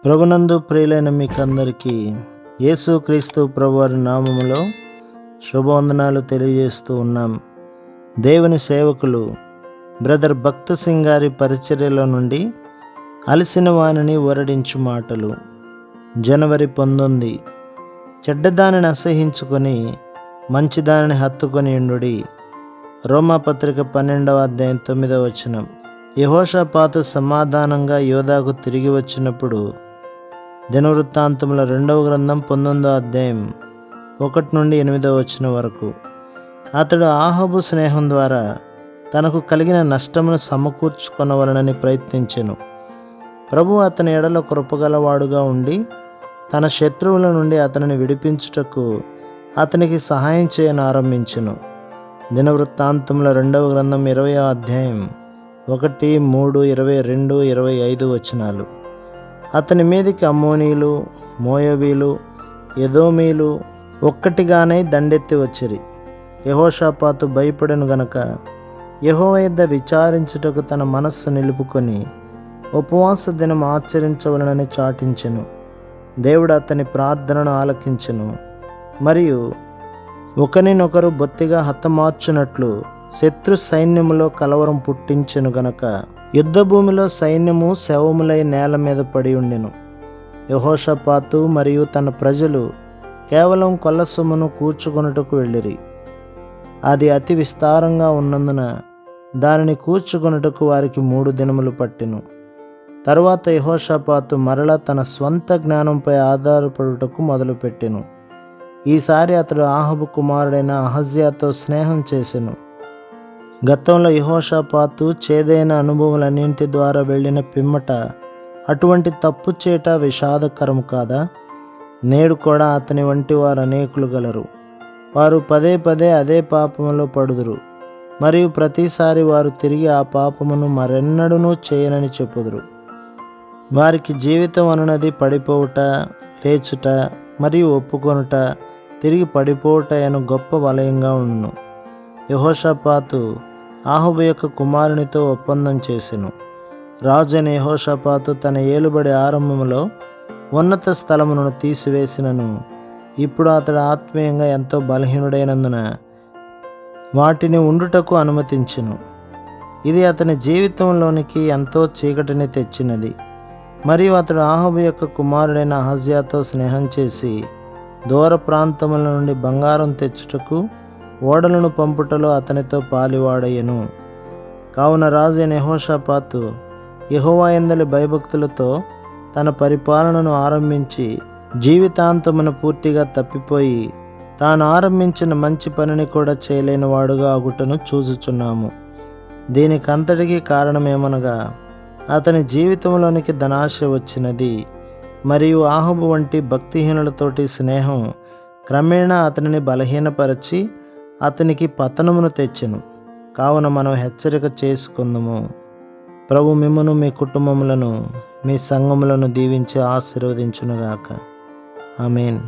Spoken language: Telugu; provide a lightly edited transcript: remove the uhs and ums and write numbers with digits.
ప్రభునందు ప్రియులైన మీకందరికీ యేసుక్రీస్తు ప్రభువారి నామములో శుభవందనాలు తెలియజేస్తూ ఉన్నాం. దేవుని సేవకులు బ్రదర్ భక్త సింగ్ గారి పరిచర్యలో నుండి అలసిన వానిని ఊరడించు మాటలు. జనవరి 19. చెడ్డదానిని అసహించుకొని మంచిదానిని హత్తుకొని ఉండుడి. రోమాపత్రిక 12వ అధ్యాయం 9వ వచనం. యెహోషాపాతు సమాధానంగా యోధాకు తిరిగి వచ్చినప్పుడు దినవృత్తాంతముల 2వ గ్రంథం 19వ అధ్యాయం 1 నుండి 8వ వచనం వరకు. అతడు ఆహాబు స్నేహం ద్వారా తనకు కలిగిన నష్టమును సమకూర్చుకొనవలనని ప్రయత్నించెను. ప్రభువు అతని ఎడల కృపగలవాడుగా ఉండి తన శత్రువుల నుండి అతనిని విడిపించుటకు అతనికి సహాయం చేయనారంభించెను. దినవృత్తాంతముల 2వ గ్రంథం 20వ అధ్యాయం 1, 3, 22, 25 వచనాలు. అతని మీదికి అమ్మోనీలు, మోయాబీలు, ఎదోమీలు ఒక్కటిగానే దండెత్తి వచ్చిరి. యెహోషాపాతు భయపడెను గనక యెహోవా యొద్ద విచారించుటకు తన మనస్సు నిలుపుకొని ఉపవాస దినం ఆచరించవలనని చాటించెను. దేవుడు అతని ప్రార్థనను ఆలకించెను మరియు ఒకరినొకరు బొత్తిగా హతమార్చునట్లు శత్రు సైన్యములో కలవరం పుట్టించెను గనక యుద్ధ భూమిలో సైన్యము శవములై నేల మీద పడి ఉండెను. యెహోషాపాతు మరియు తన ప్రజలు కేవలం కొల్ల సొమ్మును కూర్చుకొనుటకు వెళ్ళిరి. అది అతి విస్తారంగా ఉన్నందున దానిని కూర్చుకొనుటకు వారికి 3 దినములు పట్టెను. తరువాత యెహోషాపాతు మరలా తన స్వంత జ్ఞానంపై ఆధారపడుటకు మొదలుపెట్టెను. ఈసారి అతడు ఆహాబు కుమారుడైన అహజ్యాతో స్నేహం చేసెను. గతంలో యెహోషాపాతు చేదైన అనుభవాలన్నింటి ద్వారా వెళ్ళిన పిమ్మట అటువంటి తప్పు చేయట విషాదకరం కాదా? నేడు కూడా అతని వంటి వారు అనేకులు గలరు. వారు పదే పదే అదే పాపములో పడుదురు మరియు ప్రతిసారి వారు తిరిగి ఆ పాపమును మరెన్నడూనూ చేయనని చెప్పుదురు. వారికి జీవితం అనున్నది పడిపోవుట, లేచుట మరియు ఒప్పుకొనుట, తిరిగి పడిపోవుట అను గొప్ప వలయంగా ఉండును. యెహోషాపాతు ఆహాబు యొక్క కుమారునితో ఒప్పందం చేసెను. రాజైన యెహోషాపాతు తన ఏలుబడి ఆరంభంలో ఉన్నత స్థలమును తీసివేసినను ఇప్పుడు అతడు ఆత్మీయంగా ఎంతో బలహీనుడైనందున వాటిని ఉండుటకు అనుమతించెను. ఇది అతని జీవితంలోనికి ఎంతో చీకటిని తెచ్చినది. మరియు అతడు ఆహాబు యొక్క కుమారుడైన అహజ్యాతో స్నేహం చేసి దూర ప్రాంతముల నుండి బంగారం తెచ్చుటకు ఓడలను పంపుటలో అతనితో పాలివాడయ్యెను. కావున రాజైన యెహోషాపాతు యెహోవా యందలి భయభక్తులతో తన పరిపాలనను ఆరంభించి జీవితాంతమున పూర్తిగా తప్పిపోయి తాను ఆరంభించిన మంచి పనిని కూడా చేయలేని వాడుగా అగుటను చూచుచున్నాము. దీనికంతటికీ కారణమేమనగా అతని జీవితంలోనికి ధనాశ వచ్చినది మరియు ఆహాబు వంటి భక్తిహీనులతోటి స్నేహం క్రమేణా అతనిని బలహీనపరచి అతనికి పతనమును తెచ్చెను. కావున మనం హెచ్చరిక చేసుకుందాము. ప్రభు మిమ్మును, మీ కుటుంబములను, మీ సంఘములను దీవించి ఆశీర్వదించునుగాక. ఆమేన్.